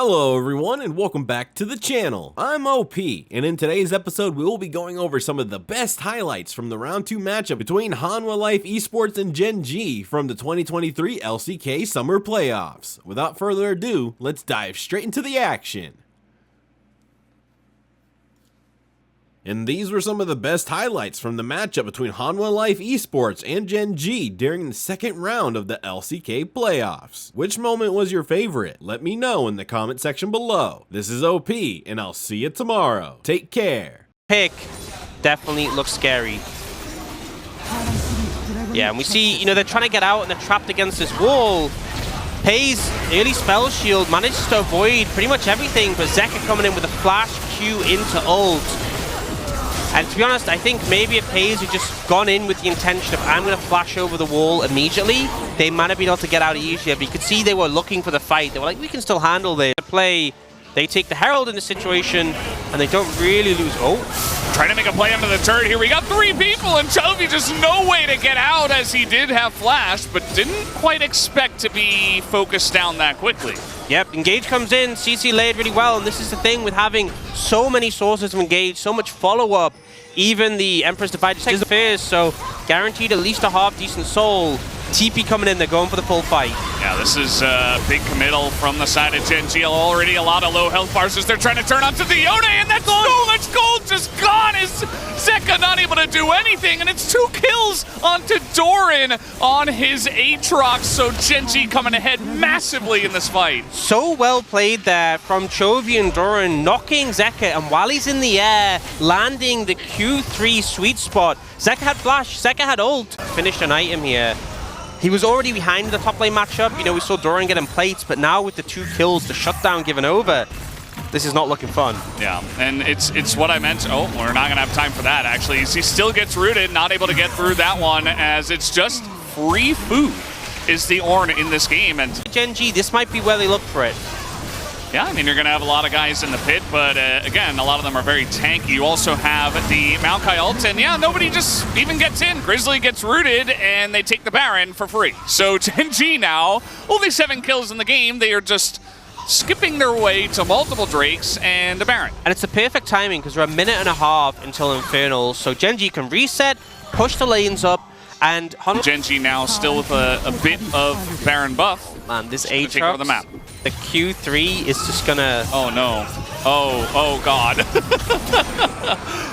Hello everyone and welcome back to the channel. I'm OP, and in today's episode we will be going over some of the best highlights from the round 2 matchup between Hanwha Life Esports and GenG from the 2023 LCK Summer Playoffs. Without further ado, let's dive straight into the action. And these were some of the best highlights from the matchup between Hanwha Life Esports and GenG during the second round of the LCK Playoffs. Which moment was your favorite? Let me know in the comment section below. This is OP, and I'll see you tomorrow. Take care. Pick definitely looks scary. Yeah, and we see, they're trying to get out and they're trapped against this wall. Pays early spell shield, manages to avoid pretty much everything, but Zeka coming in with a flash Q into ult. And to be honest, I think maybe if Pays had just gone in with the intention of I'm going to flash over the wall immediately, they might have been able to get out easier. But you could see they were looking for the fight. They were like, we can still handle this. They take the Herald in the situation, and they don't really lose. Oh, trying to make a play under the turret here. We got 3 people, and Chovy just no way to get out, as he did have flash, but didn't quite expect to be focused down that quickly. Yep, Engage comes in, CC laid really well, and this is the thing with having so many sources of Engage, so much follow-up. Even the Emperor's Divide just takes the fears, so guaranteed at least a half-decent soul. TP coming in, they're going for the full fight. Yeah, this is a big committal from the side of GenG. Already a lot of low health bars as they're trying to turn onto the Yone, and that's so much gold just gone as Zeka not able to do anything, and it's 2 kills onto durring on his Aatrox, so GenG coming ahead massively in this fight. So well played there from Chovy and durring, knocking Zeka, and while he's in the air, landing the Q3 sweet spot. Zeka had flash, Zeka had ult. Finished an item here. He was already behind the top lane matchup. We saw durring getting plates, but now with the 2 kills, the shutdown given over, this is not looking fun. Yeah, and it's what I meant. Oh, we're not going to have time for that, actually. He still gets rooted, not able to get through that one, as it's just free food is the Ornn in this game. And GenG, this might be where they look for it. Yeah, I mean, you're going to have a lot of guys in the pit, but again, a lot of them are very tanky. You also have the Maokai ult, and yeah, nobody just even gets in. Grizzly gets rooted, and they take the Baron for free. So GenG now, only 7 kills in the game. They are just skipping their way to multiple Drakes and a Baron. And it's the perfect timing, because we're a minute and a half until Infernal, so GenG can reset, push the lanes up, and GenG now still with a bit of Baron buff. Man, this Aatrox, take over the map. The Q3 is just gonna... Oh no. Oh god.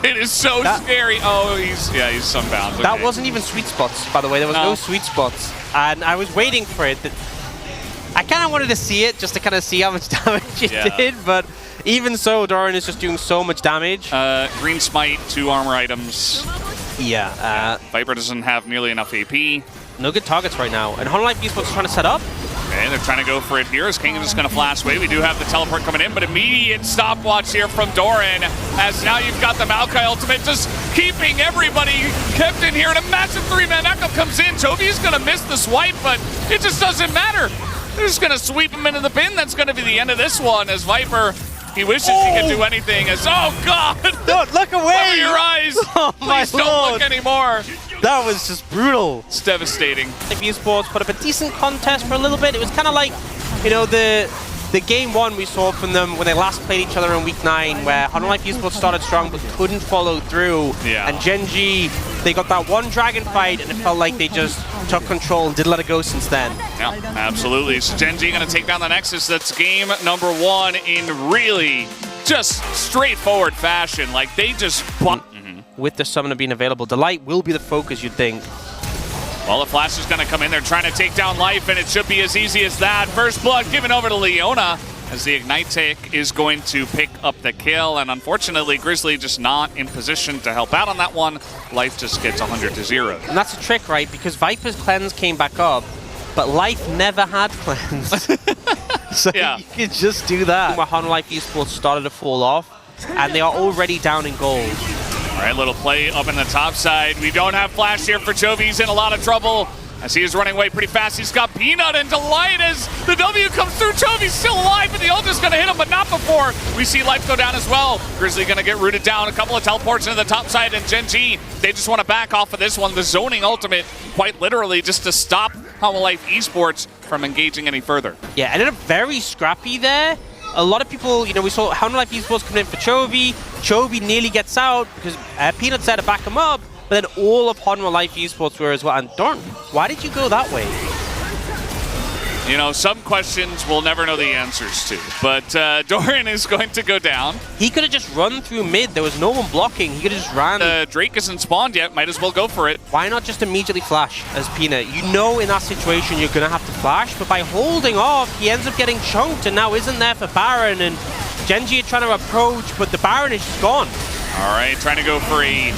It is so scary. Oh, he's sunbound. Okay. That wasn't even sweet spots, by the way. There was no sweet spots. And I was waiting for it. I kind of wanted to see it, just to kind of see how much damage it did, but even so, durring is just doing so much damage. Green Smite, 2 armor items. Yeah. Viper doesn't have nearly enough AP. No good targets right now. And Hanwha Life Esports is trying to set up. Okay, they're trying to go for it here as King is just going to flash away. We do have the teleport coming in, but immediate stopwatch here from durring, as now you've got the Maokai ultimate just keeping everybody kept in here, and a massive 3-man echo comes in. Chovy's going to miss the swipe, but it just doesn't matter. They're just going to sweep him into the bin. That's going to be the end of this one, as Viper, he wishes he could do anything. As oh god! Don't look away! Cover your eyes! Oh my Please don't look anymore! That was just brutal. It's devastating. Life Esports put up a decent contest for a little bit. It was kind of like, the game 1 we saw from them when they last played each other in week 9, where Hanwha Life Esports started strong but couldn't follow through. Yeah. And GenG, they got that one dragon fight, and it felt like they just took control and didn't let it go since then. Yeah, absolutely. So GenG going to take down the Nexus. That's game number 1 in really just straightforward fashion. Like, they just... With the summoner being available, Delight will be the focus, you'd think. Well, the Flash is going to come in there trying to take down Life, and it should be as easy as that. First blood given over to Leona, as the Ignite Tech is going to pick up the kill, and unfortunately, Grizzly just not in position to help out on that one. Life just gets 100-0. And that's a trick, right? Because Viper's cleanse came back up, but Life never had cleanse. So you could just do that. Where Hanwha Life Esports started to fall off, and they are already down in gold. All right, little play up in the top side. We don't have flash here for Chovy. He's in a lot of trouble as he is running away pretty fast. He's got Peanut and Delight as the W comes through. Chovy's still alive, and the ult is going to hit him, but not before we see Life go down as well. Grizzly going to get rooted down. A couple of teleports into the top side, and GenG, they just want to back off of this one. The zoning ultimate, quite literally, just to stop Hanwha Life Esports from engaging any further. Yeah, ended up very scrappy there. a lot of people, you know, we saw Hanwha Life Esports coming in for Chovy. Chovy nearly gets out because Peanut's there to back him up, but then all of Hanwha Life Esports were as well. And Dorn, why did you go that way? You know, some questions we'll never know the answers to, but Durring is going to go down. He could have just run through mid. There was no one blocking. He could have just ran. Drake isn't spawned yet. Might as well go for it. Why not just immediately flash as Peanut? You know in that situation you're going to have to flash, but by holding off, he ends up getting chunked and now isn't there for Baron. And GenG are trying to approach, but the Baron is just gone. All right, trying to go for a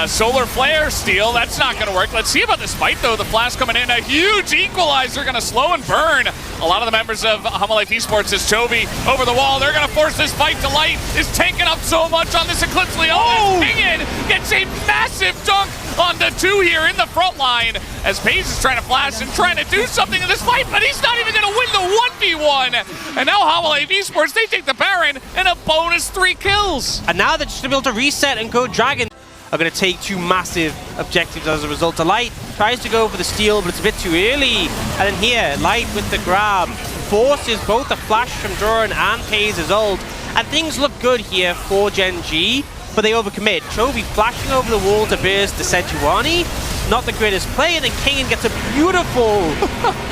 solar flare steal. That's not going to work. Let's see about this fight, though. The flash coming in. A huge equalizer going to slow and burn a lot of the members of Hanwha Life Esports as Chovy over the wall. They're going to force this fight to light. Is tanking up so much on this Eclipse Leon. Oh! Pingin gets a massive dunk on the 2 here in the front line as Paze is trying to flash and trying to do something in this fight, but he's not even going to win the 1v1. And now Hanwha Life Esports, they take the Baron and a bonus 3 kills. And now they're just going to be able to reset and go Dragon. Are going to take 2 massive objectives as a result. Light tries to go for the steal, but it's a bit too early. And then here, Light with the grab forces both the flash from Durring and Paze's ult. And things look good here for GenG, but they overcommit. Chovy flashing over the wall to burst the Sejuani. Not the greatest play, and then Kane gets a beautiful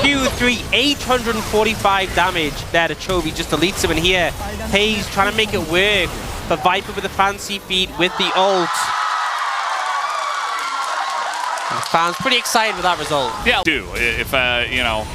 Q3, 845 damage there to Chovy, just deletes him. And here, Paze trying to make it work, but Viper with the fancy feet with the ult. And the fans pretty excited with that result. Yeah, do if you know,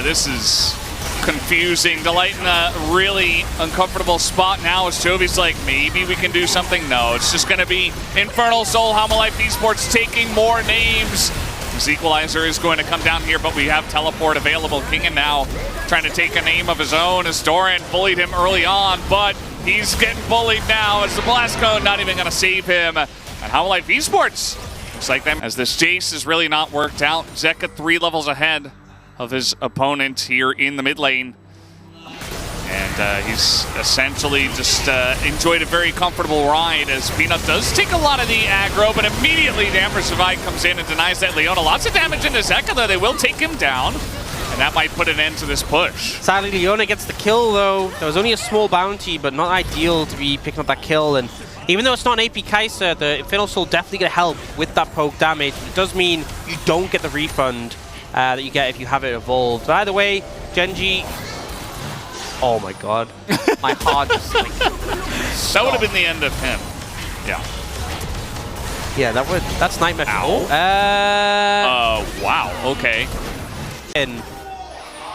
this is confusing. The Light in a really uncomfortable spot now as Chovy's like, maybe we can do something. No, it's just going to be Infernal Soul. Hanwha Life Esports taking more names. This equalizer is going to come down here, but we have teleport available. Kingen now trying to take a name of his own as Durring bullied him early on, but he's getting bullied now as the Blast Cone not even going to save him. And Hanwha Life Esports looks like them as this Jace is really not worked out. Zeka 3 levels ahead of his opponent here in the mid lane. And he's essentially just enjoyed a very comfortable ride as Peanut does take a lot of the aggro, but immediately the Amber Survive comes in and denies that Leona. Lots of damage into Zeka, though. They will take him down, and that might put an end to this push. Sadly, Leona gets the kill, though. There was only a small bounty, but not ideal to be picking up that kill. And even though it's not an AP Kai'Sa, the Infernal Soul definitely going to help with that poke damage. It does mean you don't get the refund that you get if you have it evolved. But either way, GenG... Oh my god. My heart just like... That would have been the end of him. Yeah. Yeah, that's Nightmare. Ow. Wow, okay. And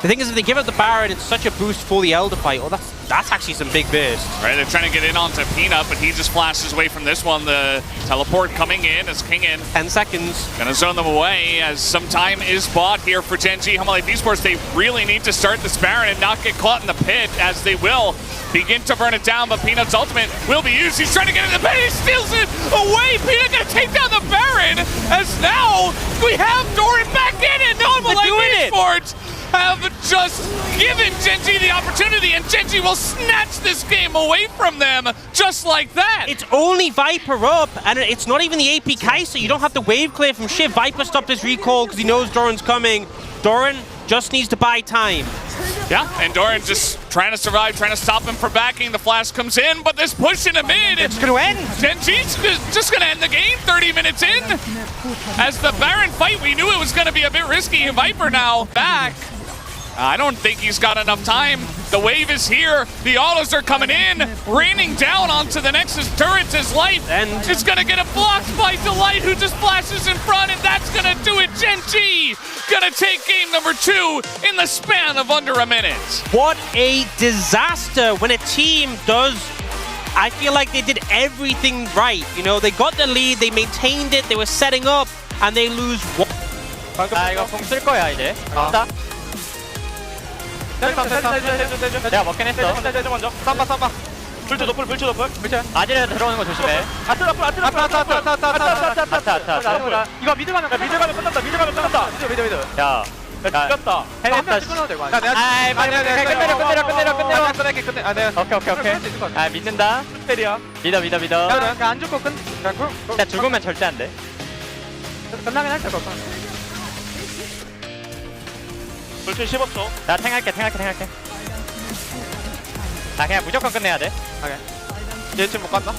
the thing is, if they give up the Baron, it's such a boost for the Elder fight. Oh, that's actually some big burst. Right, they're trying to get in onto Peanut, but he just flashes away from this one. The teleport coming in as Kingen 10 seconds. Gonna zone them away as some time is bought here for GenG. Hanwha Life Esports, they really need to start this Baron and not get caught in the pit, as they will begin to burn it down, but Peanut's ultimate will be used. He's trying to get in the pit, he steals it away. Peanut gonna take down the Baron, as now we have Durring back in, and Hanwha Life Esports have just given GenG the opportunity, and GenG will snatch this game away from them just like that. It's only Viper up, and it's not even the AP Kai'Sa. You don't have to wave clear from shit. Viper stopped his recall because he knows Durring's coming. Durring just needs to buy time. Yeah, and Durring just trying to survive, trying to stop him from backing. The flash comes in, but this push in the mid. It's going to end. GenG's just going to end the game 30 minutes in. As the Baron fight, we knew it was going to be a bit risky. Viper now back. I don't think he's got enough time. The wave is here. The autos are coming in, raining down onto the Nexus turrets as Light. And it's going to get a blocked by Delight, who just flashes in front, and that's going to do it. GenG going to take game number 2 in the span of under a minute. What a disaster when a team does. I feel like they did everything right. You know, they got the lead, they maintained it, they were setting up, and they lose one. 이거 공 쓸 거야 이제. 간다. 내가 먹긴 했어. 먼저. 쌈바. 불초 높을. 아지레 들어오는 거 조심해. 아트. 이거 미드 가면 끝났다. 미드. 야. 죽였다. 해냈다. 끝내려. 오케이. 아, 믿는다. 믿어. 그냥 안 죽고 야, 죽으면 절대 안 돼. 끝나긴 할 거야. 불출 15초. 나 탱할게. 아 그냥 무조건 끝내야 돼. 얘 지금 못 간다.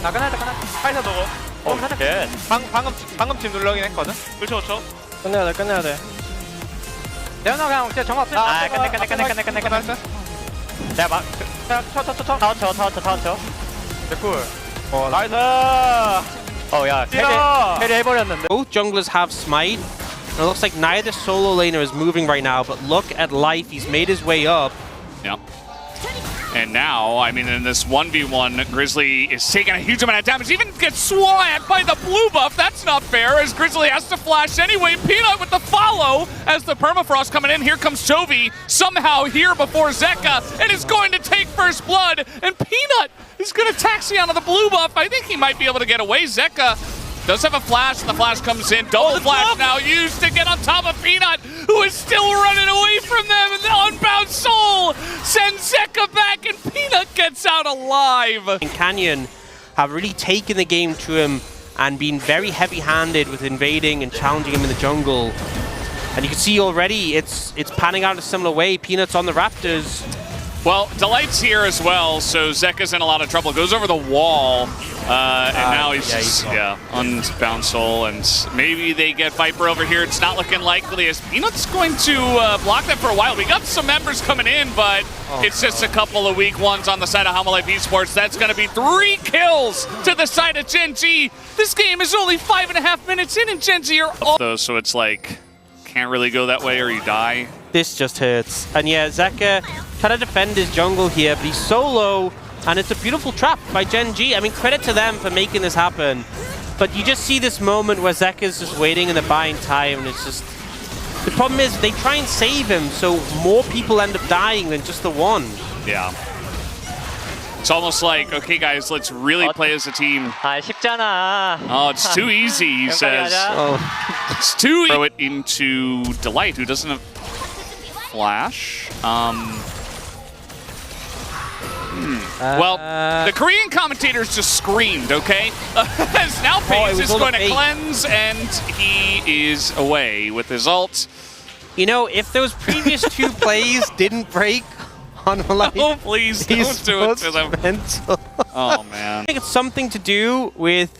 나 끝났다. 파이터 누구? 끝. 방금 지금 눌러긴 했거든. 그렇죠. 끝내야 돼. 레오나 그냥 진짜 정화 없어. 아 끝내. 내가 막 타워 쳐. 쿨. 나이스. 야 해리 해버렸는데. Both junglers have smite. And it looks like neither solo laner is moving right now, but look at Life. He's made his way up. Yep. And now, I mean, in this 1v1, Grizzly is taking a huge amount of damage. Even gets swung at by the blue buff. That's not fair, as Grizzly has to flash anyway. Peanut with the follow as the permafrost coming in. Here comes Chovy, somehow here before Zeka, and is going to take first blood. And Peanut is going to taxi onto the blue buff. I think he might be able to get away. Zeka does have a flash, and the flash comes in. Double flash now used to get on top of Peanut, who is still running away from them. And the Unbound Soul sends Zeka back, and Peanut gets out alive. And Canyon have really taken the game to him and been very heavy-handed with invading and challenging him in the jungle. And you can see already it's panning out in a similar way. Peanut's on the Raptors. Well, Delight's here as well, so Zeka's in a lot of trouble. Goes over the wall, and now he's just, Unbound Soul, and maybe they get Viper over here. It's not looking likely, as Peanut's going to block that for a while. We got some members coming in, but it's just a couple of weak ones on the side of Hanwha Life Esports. That's going to be 3 kills to the side of GenG. This game is only 5.5 minutes in, and GenG are all... Though, so it's like, can't really go that way or you die. This just hurts. And yeah, Zeka trying to defend his jungle here, but he's solo, and it's a beautiful trap by GenG. I mean, credit to them for making this happen. But you just see this moment where Zeka's just waiting and they're buying time, and it's just... The problem is they try and save him, so more people end up dying than just the one. Yeah. It's almost like, okay, guys, let's really play as a team. 아 쉽잖아. Oh, it's too easy, he says. It's too easy. Throw it into Delight, who doesn't have flash. Well, the Korean commentators just screamed, okay? As now FaZe is going to cleanse, and he is away with his ult. You know, if those previous 2 plays didn't break on Life, oh, please don't do it to them. Mental. Oh, man. I think it's something to do with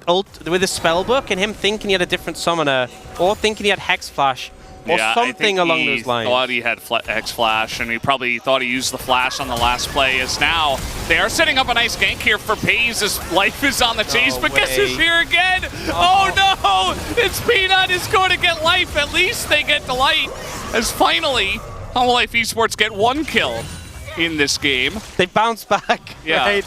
the spellbook and him thinking he had a different summoner, or thinking he had Hex Flash, or something along those lines. He thought he had Hex Flash, and he probably thought he used the flash on the last play. As now they are setting up a nice gank here for FaZe as Life is on the chase, but guess who's here again? Oh no! It's Peanut is going to get Life. At least they get Delight, as finally Hanwha Life Esports get 1 kill in this game. They bounce back. Yeah. Right?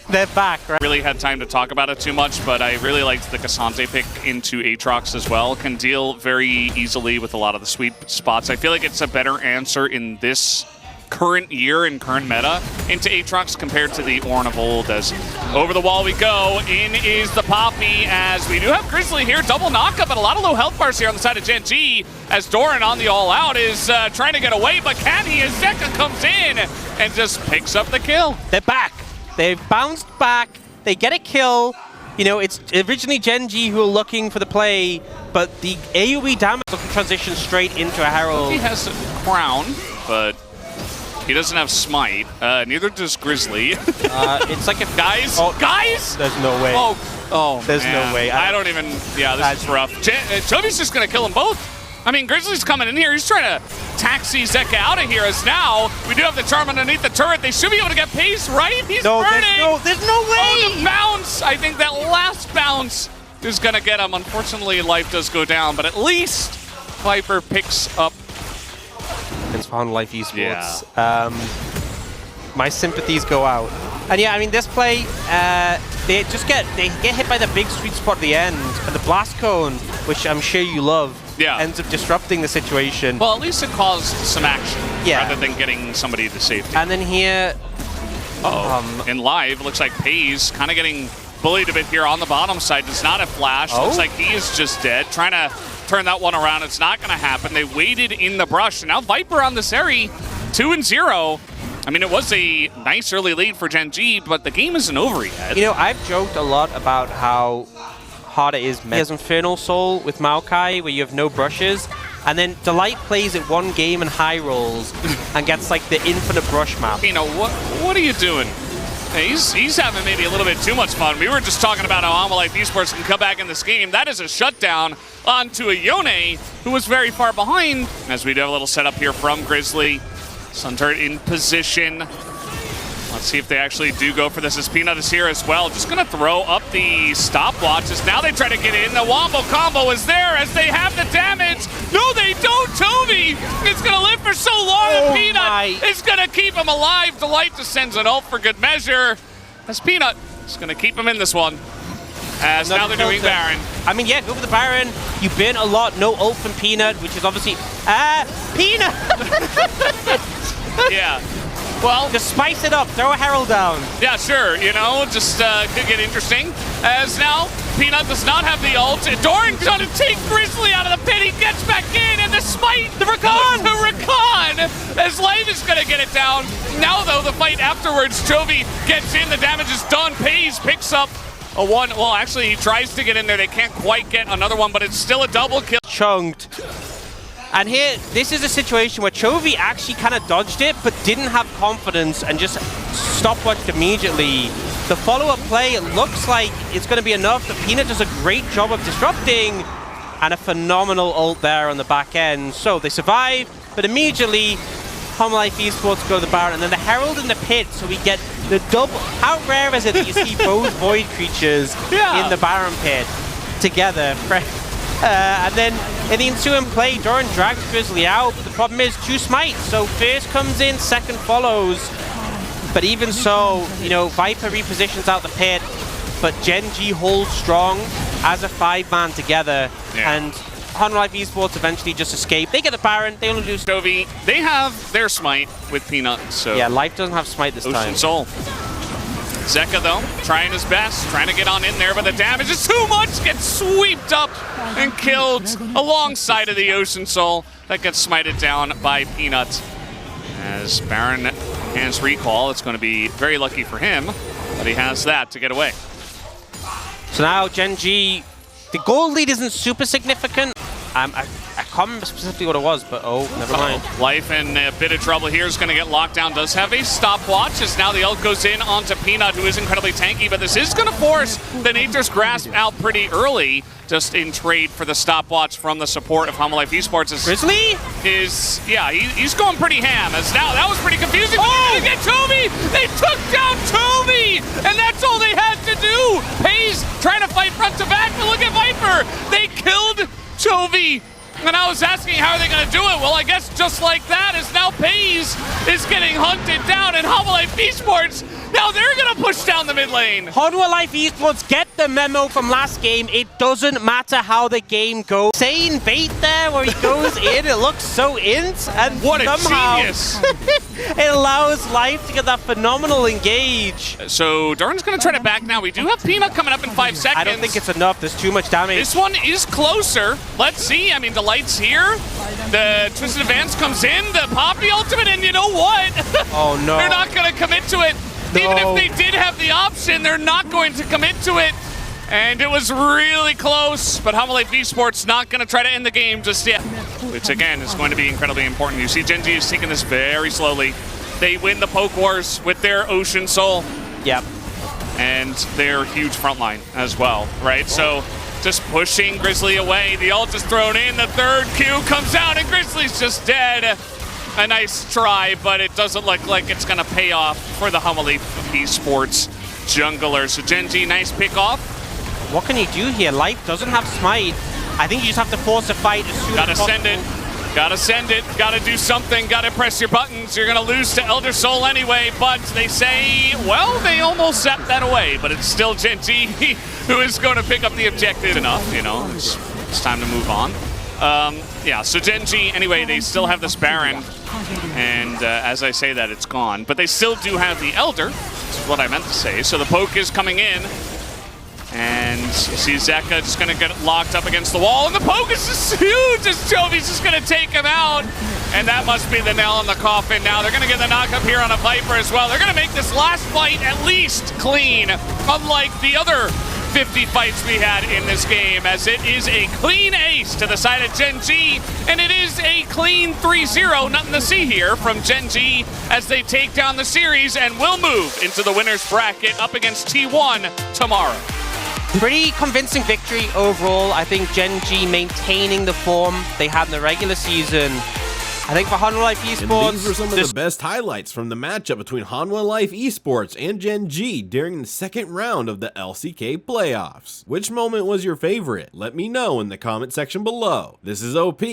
They're back, right? Really had time to talk about it too much, but I really liked the Cassandre pick into Aatrox as well. Can deal very easily with a lot of the sweep spots. I feel like it's a better answer in this current year and current meta into Aatrox compared to the Ornn of old. As over the wall we go, in is the Poppy, as we do have Grizzly here, double knockup, but a lot of low health bars here on the side of GenG, as durring on the all out is trying to get away, but can he, as Zeka comes in and just picks up the kill. They're back. They've bounced back. They get a kill. You know, it's originally GenG who are looking for the play, but the AoE damage can transition straight into a Herald. He has a crown, but he doesn't have smite. Neither does Grizzly. It's like a guys. There's no way. There's man. no way. I don't even. Yeah, this is rough. Chovy's just gonna kill them both. I mean, Grizzly's coming in here. He's trying to taxi Zeka out of here. As now we do have the charm underneath the turret. They should be able to get pace, right? He's burning. There's no way. Oh, the bounce! I think that last bounce is gonna get him. Unfortunately, life does go down, but at least Viper picks up. It's Hanwha Life Esports. Yeah. My sympathies go out. And yeah, I mean, this play, they get hit by the big sweet spot at the end, and the blast cone, which I'm sure you love, ends up disrupting the situation. Well, at least it caused some action, rather than getting somebody to safety. And then here, in live, looks like FaZe kind of getting bullied a bit here on the bottom side. Does not have flash. Looks like he is just dead. Trying to turn that one around. It's not going to happen. They waited in the brush. And now Viper on this area, 2-0. I mean, it was a nice early lead for GenG, but the game isn't over yet. You know, I've joked a lot about how hard it is. He has Infernal Soul with Maokai, where you have no brushes. And then Delight plays it one game and high rolls and gets like the infinite brush map. You know, what are you doing? Hey, he's having maybe a little bit too much fun. We were just talking about how Hanwha Life Esports can come back in this game. That is a shutdown onto a Yone, who was very far behind. As we do have a little setup here from Grizzly. Sun Turret in position. Let's see if they actually do go for this, as Peanut is here as well. Just gonna throw up the stopwatches. Now they try to get in. The Wombo combo is there as they have the damage. No, they don't. Toby is gonna live for so long, and Peanut is gonna keep him alive. Delight just sends an ult for good measure, as Peanut is gonna keep him in this one. As now they're doing Baron. I mean, yeah, go for the Baron. You bin a lot, no ult from Peanut, which is obviously Peanut. Yeah. Well, just spice it up, throw a Herald down. Yeah, sure, you know, just could get interesting. As now, Peanut does not have the ult. Durring's trying to take Grizzly out of the pit. He gets back in, and the smite, the Rakan! The Rakan! As Life is gonna get it down. Now, though, the fight afterwards, Chovy gets in, the damage is done. Pays picks up a one. Well, actually, he tries to get in there. They can't quite get another one, but it's still a double kill. Chunked. And here, this is a situation where Chovy actually kind of dodged it, but didn't have confidence and just stopwatched immediately. The follow-up play, it looks like it's going to be enough. The Peanut does a great job of disrupting, and a phenomenal ult there on the back end. So they survive, but immediately, Hanwha Life Esports go to the Baron, and then the Herald in the pit, so we get the double. How rare is it that you see both Void creatures in the Baron pit together? And then in the ensuing play, Durring drags Grizzly out, but the problem is 2 smites. So first comes in, second follows. But even so, you know, Viper repositions out the pit, but GenG holds strong as a 5-man together. And Hanwha Life Esports eventually just escape. They get the Baron, they only lose Chovy. They have their smite with Peanut, so... Yeah, Life doesn't have smite this time. Ocean Soul. Zeka, though, trying his best, trying to get on in there, but the damage is too much, gets swept up and killed alongside of the Ocean Soul. That gets smited down by Peanut. As Baron has recall, it's going to be very lucky for him, but he has that to get away. So now GenG, the gold lead isn't super significant. I can't remember specifically what it was, but never mind. Life in a bit of trouble here, is going to get locked down. Does have a stopwatch as now the ult goes in onto Peanut, who is incredibly tanky, but this is going to force the Nature's Grasp out pretty early, just in trade for the stopwatch from the support of Hanwha Life Esports. Grizzly? He's going pretty ham, as now that was pretty confusing. Oh! They get Chovy! They took down Chovy! And that's all they had to do! Pays trying to fight front to back, but look at Viper! They killed Chovy! And I was asking how are they going to do it? Well, I guess just like that, as now Pays is getting hunted down, and Hanwha Life Esports, now they're going to push down the mid lane. Hanwha Life Esports get the memo from last game. It doesn't matter how the game goes. Sane bait there where he goes in, it looks so int, and what a somehow genius! It allows Life to get that phenomenal engage. So Durring's going to try to back now. We do have Peanut coming up in 5 seconds. I don't think it's enough. There's too much damage. This one is closer. Let's see. I mean, the light's here. The Twisted Advance comes in. The Poppy ultimate, and you know what? Oh, no. They're not going to commit to it. No. Even if they did have the option, they're not going to commit to it. And it was really close, but Hanwha Life Esports not going to try to end the game just yet. Which, again, is going to be incredibly important. You see GenG is taking this very slowly. They win the poke wars with their Ocean Soul. Yep. And their huge frontline as well, right? So just pushing Grizzly away. The ult is thrown in. The third Q comes out, and Grizzly's just dead. A nice try, but it doesn't look like it's going to pay off for the Hanwha Life Esports junglers. So GenG, nice pick off. What can you do here? Life doesn't have smite. I think you just have to force a fight as soon as possible. Gotta send it. Gotta do something. Gotta press your buttons. You're gonna lose to Elder Soul anyway, but they say, well, they almost set that away, but it's still GenG who is going to pick up the objective. Enough, you know, it's time to move on. Yeah, so GenG, anyway, they still have this Baron, and as I say that, it's gone. But they still do have the Elder, is what I meant to say. So the poke is coming in, and you see Zeka just going to get locked up against the wall, and the poke is just huge as Chovy's just going to take him out. And that must be the nail in the coffin now. They're going to get the knock-up here on a Viper as well. They're going to make this last fight at least clean, unlike the other 50 fights we had in this game, as it is a clean ace to the side of GenG, and it is a clean 3-0, nothing to see here from GenG as they take down the series and will move into the winner's bracket up against T1 tomorrow. Pretty convincing victory overall. I think GenG maintaining the form they had in the regular season. I think for Hanwha Life Esports, and these were some of the best highlights from the matchup between Hanwha Life Esports and GenG during the second round of the LCK Playoffs. Which moment was your favorite? Let me know in the comment section below. This is OP.